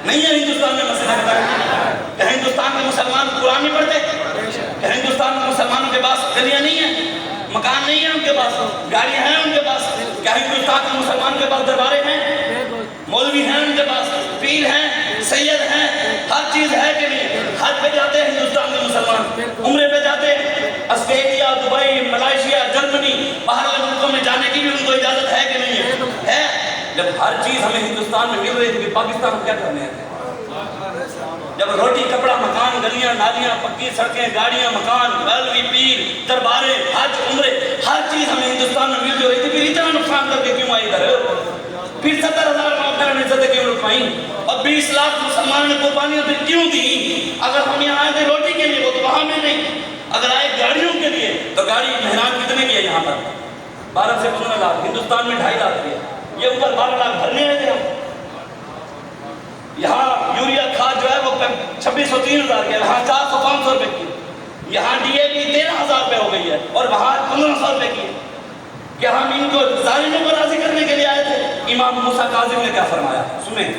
نہیں ہے ہندوستان میں مسجد بتائیں؟ کیا ہندوستان میں مسلمان قرآن نہیں پڑھتے؟ کیا ہندوستان میں مسلمانوں کے پاس گلیاں نہیں ہیں، مکان نہیں ہیں ان کے پاس، گاڑیاں ہیں ان کے پاس؟ کیا ہندوستان کے مسلمان کے پاس درباریں ہیں، مولوی ہیں ان کے پاس، پیر ہیں، سید ہیں، ہر چیز ہے کہ نہیں؟ حج پہ جاتے ہیں ہندوستان کے مسلمان، عمرے پہ جاتے ہیں، آسٹریلیا، دبئی، ملائیشیا، جرمنی، باہر کے ملکوں میں جانے کی بھی ان کو اجازت ہے کہ نہیں ہے؟ جب ہر چیز ہمیں ہندوستان میں مل رہی تھی پاکستان میں کیا کرنے ہیں؟ جب روٹی کپڑا مکان گلیاں نالیاں پکی سڑکیں گاڑیاں مکان مولوی پیر درباریں حج عمرے ہر چیز ہمیں ہندوستان میں مل جو رہی تھی، پھر اتنا نقصان کر کے کیوں آئی ادھر؟ پھر 70,000 نوکروں نے عزتیں کیوں رکھوائیں اور 20 لاکھ مسلمانوں نے قربانیاں پھر کیوں دی؟ اگر ہم یہاں آئے تھے روٹی کے لیے وہ تو وہاں میں نہیں، اگر آئے گاڑیوں کے لیے تو گاڑی مہنگان کتنے کی ہے یہاں پر؟ 12 سے 15 لاکھ، ہندوستان میں 2.5 لاکھ کی ہے، یہ اوپر 12 لاکھ بھرنے آئے تھے ہم۔ یہاں یوریا کھاد جو ہے وہ 2600 3000 کی ہے، وہاں 400 500 روپے کی، یہاں ڈی اے پی 13,000 روپے ہو گئی ہے اور وہاں 1500 روپے کی ہے۔ کیا ہم ان کو ظالموں کو راضی کرنے کے لیے آئے تھے؟ امام موسیٰ کاظم نے کیا فرمایا سنیں،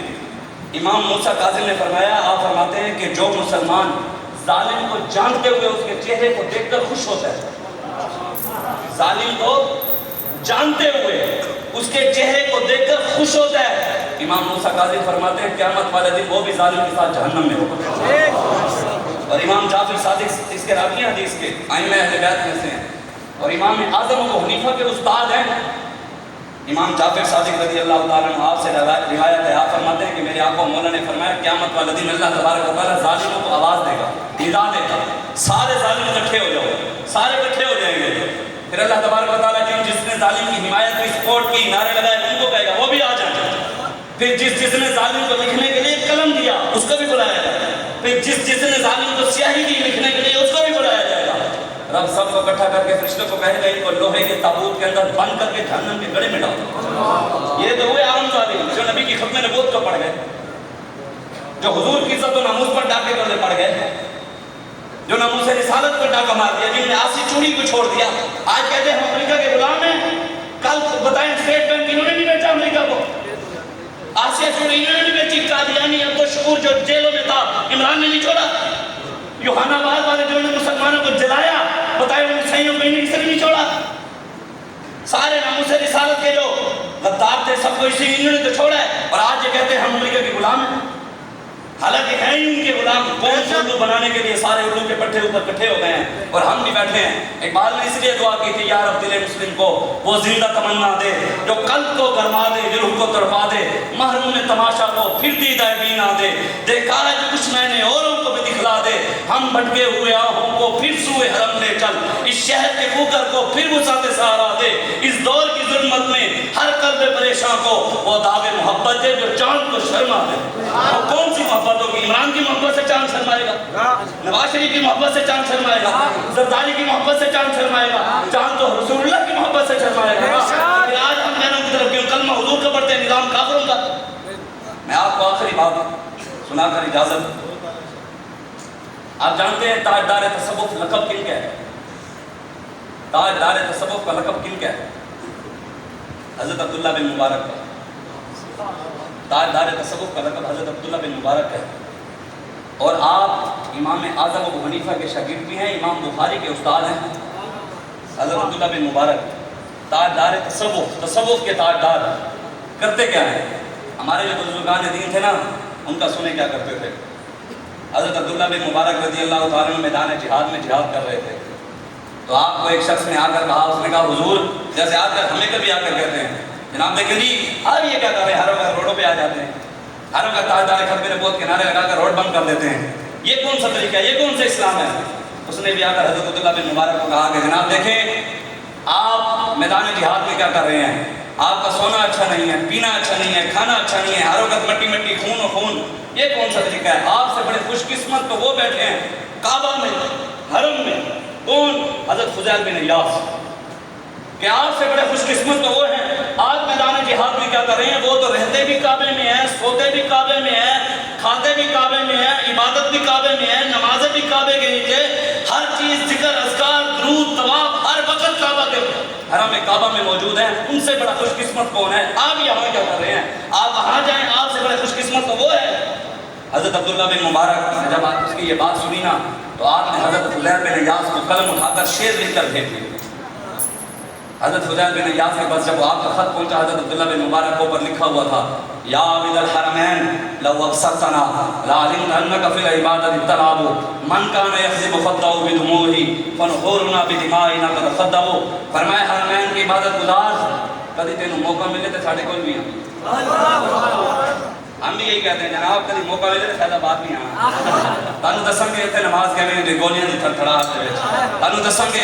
امام موسیٰ کاظم نے فرمایا، آپ فرماتے ہیں کہ جو مسلمان ظالم کو جانتے ہوئے اس کے چہرے کو دیکھ کر خوش ہوتا ہے، ظالم کو جانتے ہوئے اس کے چہرے کو دیکھ کر خوش ہوتا ہے، امام موسیٰ کاظم فرماتے ہیں قیامت والے دن وہ بھی ظالم کے ساتھ جہنم میں ہوگا۔ اور امام جعفر صادق اس کے راوی حدیث کے ائمہ اہل بیت میں سے ہیں اور امام اعظم ابو حنیفہ کے استاد ہیں۔ امام جعفر صادق رضی اللہ تعالیٰ عنہ آپ سے روایت ہے، آپ فرماتے ہیں کہ میرے آقا مولا نے فرمایا قیامت والے دن اللہ تبارک و تعالیٰ ظالموں کو آواز دے گا، ندا دے گا، سارے ظالم اکٹھے ہو جاؤ، سارے اکٹھے ہو جائیں گے۔ پھر اللہ تبارک و تعالیٰ جس نے ظالم کی حمایت کی سپورٹ کی نعرے لگائے ان کو کہے گا وہ بھی آ جائیں۔ پھر جس نے ظالم کو لکھنے کے لیے قلم دیا اس کو بھی بلایا جائے گا، پھر جس نے ظالم کو سیاہی دی لکھنے کے لیے اس کو بھی بلایا جائے گا۔ رب سب کو اکٹھا کر کے فرشتوں کو کہے گا ان کو لوہے کے تابوت کے اندر بند کر کے جہنم کے گڑھے میں ڈالو۔ یہ تو ہوئے عام ظالم جو نبی کی ختم نبوت کو پڑھ گئے، جو حضور کی عزت و ناموس پر ڈاکے کرنے پڑ گئے، جو ناموس رسالت پر ڈاکہ مار دیا، جن نے آسی چوڑی کو چھوڑ دیا۔ آج کہتے ہیں ہم امریکہ کے غلام ہیں، کل بتائیں اسٹیٹ بینک انہوں نے نہیں بیچا امریکہ کو، آسیہ چوڑی انہوں نے نہیں بیچی، قادیانی عبد الشکور جو جیلوں میں تھا عمران نے نہیں چھوڑا، یوحنا آباد والے جنہوں نے مسلمانوں کو جلایا بتائے انہوں نے صحیحوں میں کسی نے نہیں چھوڑا۔ سارے ناموس رسالت کے جو غدار تھے سب کو اسی انہوں نے تو چھوڑا ہے، اور آج یہ کہتے ہیں ہم امریکہ کے غلام ہیں، حالانکہ ہیں ہی ان کے غلام۔ کون سے اردو بنانے کے لیے سارے اردو کے پٹھے اوپر کٹھے ہو گئے ہیں اور ہم بھی بیٹھے ہیں۔ اقبال نے اس لیے دعا کی تھی یا رب دل مسلم کو وہ زندہ تمنا دے جو قلب کو گرما دے روح کو تڑپا دے، محروم تماشا کو پھر دیدہ بینا دے، دیکھا ہے جو کچھ میں نے اوروں کو بھی دکھلا دے، ہم بھٹکے ہوئے آہوں کو پھر سوئے حرم لے چل، اس شہر کے کوکر کو پھر وسعت سہارا دے، اس دور کی ظلمت میں ہر قلب پریشاں کو وہ داغ محبت دے جو چاند کو شرما دے۔ وہ کون سی محبت ہوگی؟ عمران کی محبت سے چاند شرمائے گا، نواز شریف کی محبت سے چاند شرمائے گا، زرداری کی محبت سے چاند شرمائے گا، چاند تو رسول اللہ کی محبت سے شرمائے گا۔ پھر آج ہم کہنا کی طرف کیوں کلمہ حضور کا پڑھتے ہیں نظام کافروں کا۔ میں آپ کو آخری بات سنا کر اجازت، آپ جانتے ہیں تاجدار تصوف لقب کن کا ہے؟ تاجدار تصوف کا لقب کن کا ہے؟ حضرت عبداللہ بن مبارک کا۔ تاجدار تصوف کا لقب حضرت عبداللہ بن مبارک ہے، اور آپ امام اعظم ابو حنیفہ کے شاگرد بھی ہیں، امام بخاری کے استاد ہیں۔ حضرت عبداللہ بن مبارک تاجدار تصوف کے تاجدار کرتے کیا ہیں؟ ہمارے جو بزرگان دین تھے نا ان کا سنیں کیا کرتے تھے۔ حضرت عبداللہ بن مبارک رضی اللہ تعالیٰ عنہ میدان جہاد میں جہاد کر رہے تھے، تو آپ کو ایک شخص نے آ کر کہا، اس نے کہا حضور جیسے آج کل ہمیں کبھی آ کر کہتے ہیں جناب دیکھیں جی اب یہ کیا کر رہے ہیں، ہر وقت روڈوں پہ آ جاتے ہیں، ہر وقت تاجدار ختم نبوت کنارے لگا کر روڈ بند کر دیتے ہیں، یہ کون سا طریقہ ہے، یہ کون سا اسلام ہے؟ اس نے بھی آ کر حضرت عبداللہ بن مبارک کو کہا کہ جناب دیکھیں آپ میدان جہاد میں کیا کر رہے ہیں، آپ کا سونا اچھا نہیں ہے، پینا اچھا نہیں ہے، کھانا اچھا نہیں ہے، ہر وقت مٹی مٹی خون و خون، یہ کون سا طریقہ ہے؟ آپ سے بڑے خوش قسمت تو وہ بیٹھے ہیں کعبہ میں حرم میں، کون؟ حضرت فضیل بن عیاض، کہ آپ سے بڑے خوش قسمت تو وہ ہیں آج میدان جہاد میں کیا کر رہے ہیں، وہ تو رہتے بھی کعبے میں ہیں، سوتے بھی کعبے میں ہیں، کھاتے بھی کعبے میں ہیں، عبادت بھی کعبے میں ہے، نمازیں بھی کعبے کے نیچے، ہر چیز ذکر اذکار درود طواف ہر وقت کعبہ کے حرم کعبہ میں موجود ہیں۔ ان سے بڑا خوش قسمت کون ہے؟ آپ یہاں کیا کر رہے ہیں؟ آپ وہاں جائیں، آپ سے بڑے خوش قسمت تو وہ ہے۔ حضرت عبداللہ بن مبارک نے جب اس کی یہ بات سنی نا تو آپ نے حضرت فضیل بن ایاس کو قلم اٹھا کر شعر لکھ کر بھیج دیا. حضرت فضیل بن ایاس کے پاس جب آپ کا خط پہنچا حضرت عبداللہ بن مبارک کو پر لکھا ہوا تھا یا عابد الحرمین لو ابصرتنا لعلمت انک فی العبادۃ تلعب من کان یخذب خده بدموعه فنحورنا بدمائنا قد خدوا. فرمایا حرمین کی عبادت گزار کدی تینوں موقع ملے تو ساڈے کول بھی ہم بھی یہی کہتے ہیں جناب کدی موقع ملے تو فائدہ بات نہیں آنا. تانوں دساں گے اتنے نماز کہنے دے گولیاں دی تھڑتھڑاہٹ دے وچ تانوں دساں گے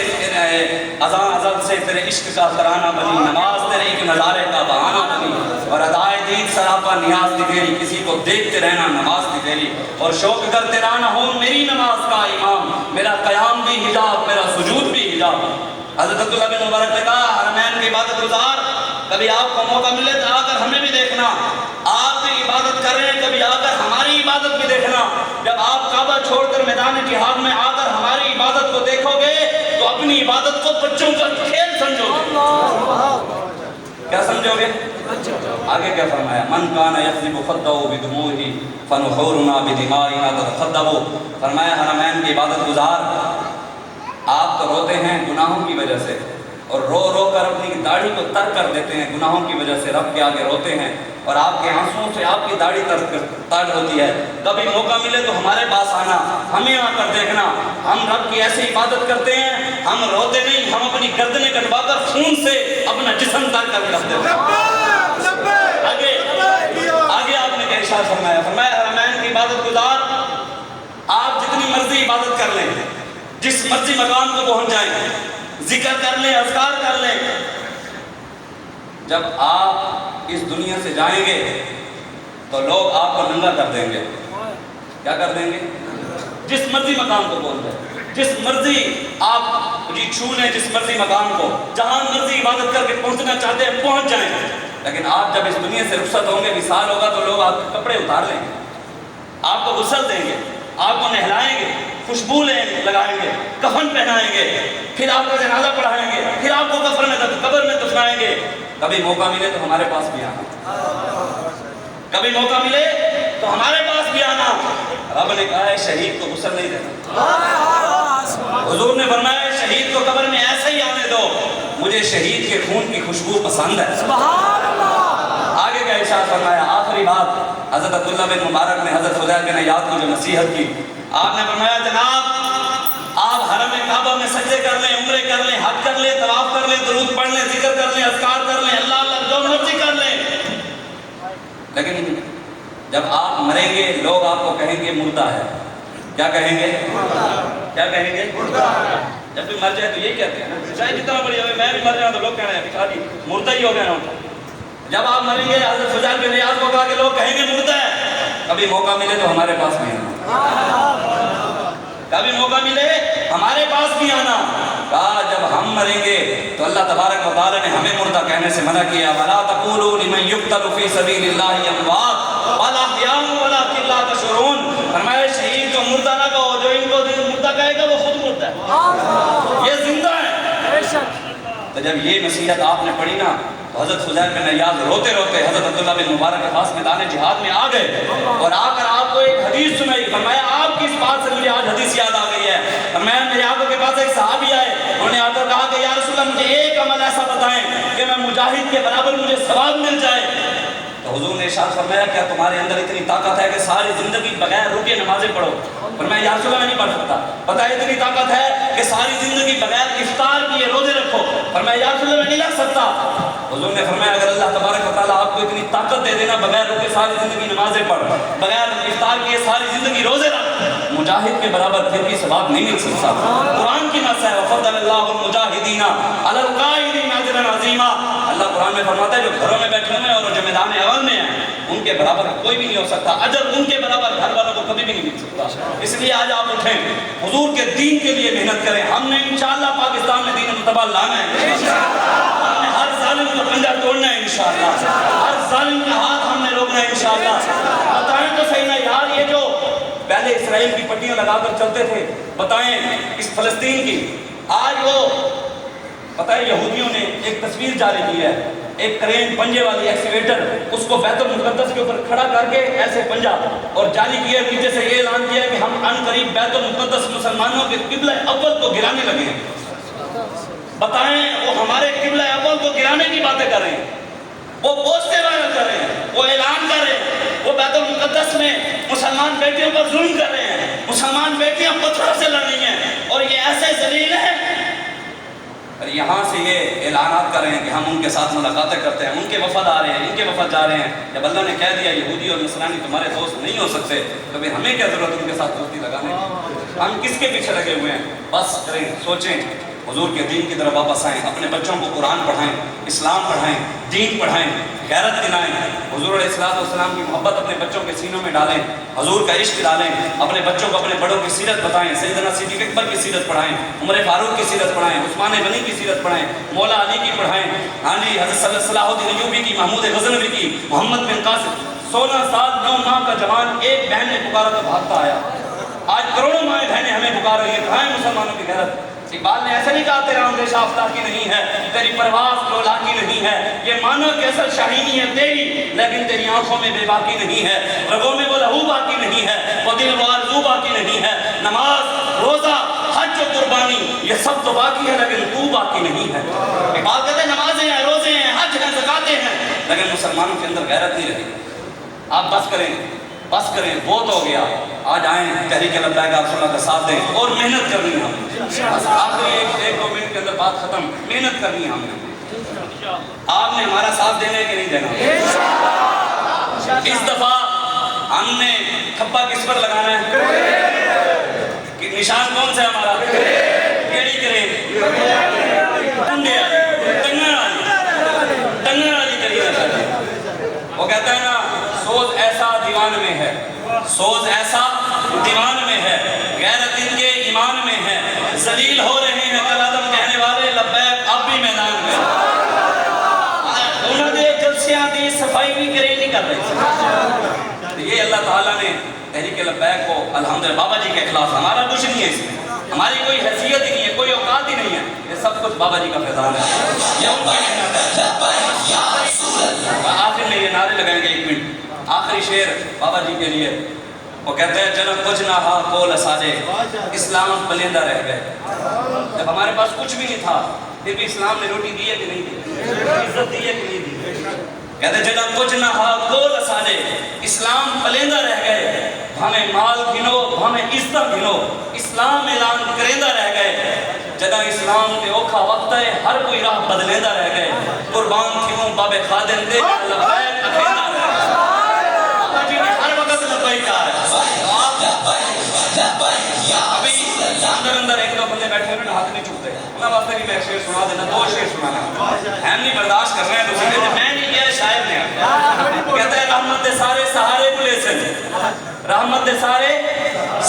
اذان اذان سے تیرے عشق کا ترانہ بنی, نماز تیرے ایک نظارے کا بہانہ بنی, اور ادائے دید سراپا نیاز دی تیری, کسی کو دیکھتے رہنا نماز دی تیری, اور شوق کر تیرا نہ ہو میری نماز کا امام, میرا قیام بھی حجاب میرا سجود بھی حجاب. حضرت عبداللہ بن مبارک نے کہا حرمین کی عبادت گزار کبھی آپ کو موقع ملے تو آ کر ہمیں بھی دیکھنا, آپ بھی عبادت کر رہے ہیں کبھی آ کر ہماری عبادت بھی دیکھنا. جب آپ کعبہ چھوڑ کر میدان جہاد میں آ کر ہماری عبادت کو دیکھو گے تو اپنی عبادت کو بچوں کا کھیل سمجھو گے. کیا سمجھو گے؟ آگے کیا فرمایا من کان یخذب خده بدموعه فنحورنا بدمائنا قد خدوا. فرمایا حرمین کی عبادت گزار آپ تو روتے ہیں گناہوں کی وجہ سے, اور رو رو کر اپنی داڑھی کو تر کر دیتے ہیں گناہوں کی وجہ سے, رب کے آگے روتے ہیں اور آپ کے آنسوؤں سے آپ کی داڑھی تر ہوتی ہے. کبھی موقع ملے تو ہمارے پاس آنا, ہمیں آ کر دیکھنا, ہم رب کی ایسی عبادت کرتے ہیں, ہم روتے نہیں, ہم اپنی گردنیں کٹوا کر خون سے اپنا جسم تر کر رکھتے ہیں. آگے آپ نے کیا ارشاد فرمایا؟ فرمایا حرمین کی عبادت گزار آپ جتنی مرضی عبادت کر لیں, جس مرضی مقام کو پہنچ جائیں, ذکر کر لیں, اذکار کر لیں, جب آپ اس دنیا سے جائیں گے تو لوگ آپ کو ننگا کر دیں گے. کیا کر دیں گے؟ جس مرضی مقام کو پہنچ جائیں, جس مرضی آپ جی چھو لیں, جس مرضی مقام کو, جہاں مرضی عبادت کر کے پہنچنا چاہتے ہیں پہنچ جائیں. لیکن آپ جب اس دنیا سے رخصت ہوں گے, وصال ہوگا, تو لوگ آپ کے کپڑے اتار لیں گے, آپ کو غسل دیں گے, آپ کو نہلائیں گے, خوشبو لگائیں گے, کفن پہنائیں گے, پھر آپ کو جنازہ پڑھائیں گے, پھر آپ کو قبر میں دفنائیں گے. کبھی موقع ملے تو ہمارے پاس بھی آنا, کبھی موقع ملے تو ہمارے پاس بھی آنا. رب نے کہا ہے شہید کو غسل نہیں دینا. حضور نے فرمایا شہید کو قبر میں ایسے ہی آنے دو, مجھے شہید کے خون کی خوشبو پسند ہے. آگے کا ارشاد فرمایا. آخری بات حضرت عبداللہ بن مبارک نے حضرت فضیل بن ایاس کو جو نصیحت کی, آپ نے فرمایا جناب آپ حرم کعبہ میں سجدے کر لیں, عمرے کر لیں, حج کر لیں, طواف کر لیں, درود پڑھ لیں, ذکر کر لیں, اذکار کر لیں, اللہ اللہ جو مرضی کر لیں, لیکن جب آپ مریں گے لوگ آپ کو کہیں گے مردہ ہے. کیا کہیں گے؟ کیا کہیں گے؟ جب بھی مر جائے تو یہی کہتے ہیں نا, چاہے جتنا بڑی ہو, میں بھی مر جاؤں تو لوگ کہہ رہے ہیں شادی مردہ ہی ہو گیا نا. جب آپ مریں گے حضرت فضیل بن ایاس کو کہا کہ لوگ کہیں گے مردہ ہے. کبھی موقع ملے تو ہمارے پاس بھی آنا, کبھی موقع ملے ہمارے پاس بھی آنا. کہا جب ہم مریں گے تو اللہ تبارک و تعالی نے ہمیں مردہ کہنے سے منع کیا. وَلَا تَقُولُوا لِمَنْ يُقْتَلُ فِي سَبِيلِ اللَّهِ أَمْوَاتٌ بَلْ أَحْيَاءٌ وَلَٰكِن لَّا تَشْعُرُونَ. فرمایا شہید کو مردہ نہ کہو, جو ان کو مردہ کہے گا وہ خود مردہ ہے, یہ زندہ ہے. تو جب یہ نصیحت آپ نے پڑھی نا تو حضرت فضیل بن ایاس روتے روتے حضرت عبداللہ بن مبارک کے پاس میدان جہاد میں آ گئے, اور آ کر آپ کو ایک حدیث سنائی. فرمایا آپ کی اس بات سے مجھے آج حدیث یاد آ گئی ہے. فرمایا میرے آقا کے پاس ایک صحابی آئے, انہوں نے آ کر کہا کہ یا رسول اللہ مجھے ایک عمل ایسا بتائیں کہ میں مجاہد کے برابر مجھے ثواب مل جائے. تو حضور نے ارشاد فرمایا کیا تمہارے اندر اتنی طاقت ہے کہ ساری زندگی بغیر رکے نمازیں پڑھو؟ فرمایا یا رسول اللہ میں نہیں پڑھ سکتا. بتایا اتنی طاقت ہے کہ ساری زندگی بغیر افطار کیے روزے رکھو؟ فرمایا یا رسول اللہ میں نہیں رکھ سکتا. حضور نے فرمایا اگر اللہ تبارک و تعالیٰ آپ کو اتنی طاقت دے دینا بغیر رکے ساری زندگی نمازیں پڑھ, بغیر افطار کیے ساری زندگی روزے رکھ, مجاہد کے برابر پھر بھی ثواب نہیں مل سکتا. قرآن کی نص ہے وَفَضَّلَ اللَّهُ الْمُجَاهِدِينَ عَلَى الْقَائِدِينَ أَجْرًا عَظِيمًا. اللہ قرآن میں فرماتا ہے جو گھروں میں بیٹھے ہوئے ہیں اور جو میدان اول میں ہیں ان کے برابر کوئی بھی نہیں ہو سکتا. اجر ان کے برابر گھر والوں کو کبھی بھی نہیں مل سکتا. اس لیے آج آپ اٹھیں, حضور کے دین کے لیے محنت کریں. ہم نے انشاءاللہ پاکستان میں دین متبع لانا ہے, ہم نے ہر ظالم کا پنجہ توڑنا ہے انشاءاللہ, ہر ظالم کا ہاتھ ہم نے روکنا ہے انشاءاللہ. بتائیں تو صحیح نا یار, یہ جو پہلے اسرائیل کی پٹیاں لگا کر چلتے تھے, بتائیں اس فلسطین کی, آج وہ بتائیں یہودیوں نے ایک تصویر جاری کی ہے, ایک کرین پنجے والی ایکسیویٹر اس کو بیت المقدس کے اوپر کھڑا کر کے ایسے پنجا اور جاری کیا، نیچے سے یہ اعلان کیا کہ ہم ان قریب بیت المقدس مسلمانوں کے قبلہ اول کو گرانے لگے ہیں۔ بتائیں وہ ہمارے قبلہ اول کو گرانے کی باتیں کر رہے ہیں، وہ پوسٹیں وائرل کر رہے ہیں، وہ اعلان کر رہے ہیں، وہ بیت المقدس میں مسلمان بیٹیوں پر ظلم کر رہے ہیں، مسلمان بیٹیاں پتھروں سے لڑ رہی ہیں، اور یہ ایسے ذلیل ہیں۔ اور یہاں سے یہ اعلانات کر رہے ہیں کہ ہم ان کے ساتھ ملاقاتیں کرتے ہیں، ان کے وفد آ رہے ہیں، ان کے وفد جا رہے ہیں۔ جب اللہ نے کہہ دیا یہودی اور نصرانی تمہارے دوست نہیں ہو سکتے تو پھر ہمیں کیا ضرورت ان کے ساتھ دوستی لگانے کی؟ ہم کس کے پیچھے لگے ہوئے ہیں؟ بس کریں، سوچیں، حضور کے دین کی طرف واپس آئیں، اپنے بچوں کو قرآن پڑھائیں، اسلام پڑھائیں، دین پڑھائیں، غیرت دلائیں، حضور علیہ السلام کی محبت اپنے بچوں کے سینوں میں ڈالیں، حضور کا عشق ڈالیں، اپنے بچوں کو اپنے بڑوں کی سیرت بتائیں، سیدنا صدیق اکبر کی سیرت پڑھائیں، عمر فاروق کی سیرت پڑھائیں، عثمان غنی کی سیرت پڑھائیں، مولا علی کی پڑھائیں، ہاں جی حضرت صلاح الدین ایوبی کی، محمود غزنوی کی، محمد بن قاسم۔ 16 سال 9 ماہ کا جوان ایک بہن نے پکارا تو بھاگتا آیا۔ آج کروڑوں مائیں بہنیں ہمیں پکار رہی ہیں، کہاں ہے مسلمانوں کی غیرت؟ اقبال نے ایسا نہیں کہا تیرا اندیشہ آفتاب کی نہیں ہے، تیری پرواز لولا کی نہیں ہے، یہ مانا کہ اصل شاہینی ہے تیری، لیکن تیری آنکھوں میں بے باکی نہیں ہے، رگوں میں وہ لہو باقی نہیں ہے، وہ دل و آرزو باقی نہیں ہے، نماز، روزہ، حج و قربانی یہ سب تو باقی ہے لیکن تو باقی نہیں ہے۔ اقبال کہتے ہیں نمازیں ہیں، روزے ہیں، حج ہیں، زکاتیں ہیں، لیکن مسلمانوں کے اندر غیرت نہیں رہی۔ آپ بس کریں، بہت ہو گیا، آج آئیں تحریک لبیک آپ صلی اللہ کا ساتھ دیں اور محنت کرنی ہے ہم نے۔ بس آخری ایک دو منٹ کے اندر بات ختم، محنت کرنی ہے ہم نے۔ آپ نے ہمارا ساتھ دینا ہے کہ نہیں دینا؟ اس دفعہ ہم نے کھپا کس پر لگانا ہے؟ نشان کون سا ہے ہمارا؟ کیڑی کریں؟ ٹنگے والی، ٹنگن والی کریے۔ وہ کہتا ہے نا سوز ایسا دیوان میں ہے، سوز ایسا دیوان میں ہے، غیرت ان کے ایمان میں ہے، ذلیل ہو رہے ہیں کل عدم کہنے والے لبیک اب بھی میدان میں۔ انہوں نے جلسیاں دی، صفائی بھی کریں نہیں کر رہے۔ یہ اللہ تعالیٰ نے تحریک لبیک کو الحمدللہ بابا جی کے خلاف، ہمارا کچھ نہیں ہے اس میں، ہماری کوئی حیثیت ہی نہیں ہے، کوئی اوقات ہی نہیں ہے، یہ سب کچھ بابا جی کا فیضان ہے، یہ ان کی محنت ہے۔ آخر میں یہ نعرے لگائیں گے، 1 منٹ، آخری شعر بابا جی کے لیے۔ وہ کہتے ہیں جنم کچھ نہ ہا کول ساجے، اسلام پلیندہ رہ گئے۔ جب ہمارے پاس کچھ بھی نہیں تھا پھر بھی اسلام نے روٹی دی ہے کہ نہیں دی، عزت دی ہے کہ نہیں دی؟ کہتے ہیں جنم کچھ نہ ہا کول ساجے، اسلام پلیندہ رہ گئے، ہمیں مال گھنو ہمیں عزت گھنو، اسلام اعلان کریندہ رہ گئے۔ جدہ اسلام تے اوکھا وقت ہے ہر کوئی راہ بدلیندہ رہ گئے، قربان تھیوں باب خادم دے لبیک اکھیندہ رہ گئے۔ بابا جی نے ہر وقت لبیک کہا ہے۔ ابھی اندر ایک دو بندے بیٹھے ہوئے ہاتھ نہیں چھوٹتے، انہاں واسطے بھی میں شعر سنا دینا، 2 شعر سنانا، ہم نہیں برداشت کر رہے ہیں دوسرے نے، میں نہیں کیا شاعر نے۔ کہتا ہے رحمت دے سارے سہارے بلے سن، رحمت دے سارے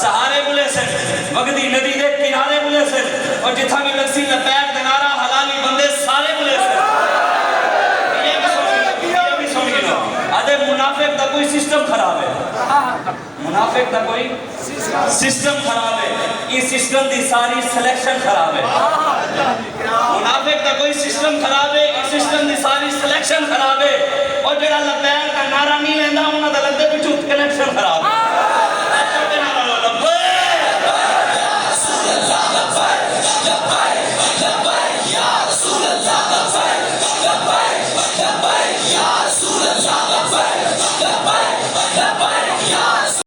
سہارے بلے سن، وگدی ندی دے کنارے بلے سن، اور جتھا بھی لگسی لبیک دنارا حلالی بندے سارے بلے سن۔ یہ بھی سن گئے آدھے منافق دا کوئی سسٹم خراب ہے، منافق دا کوئی سسٹم خراب ہے، یہ سسٹم دی ساری سلیکشن خراب ہے۔ منافق دا کوئی سسٹم خراب ہے، یہ سسٹم دی ساری سلیکشن خراب ہے، اور جڑا لبیک دا نعرہ نہیں لیندہ انہاں دا لگدے پچھو کنیکشن خراب ہے۔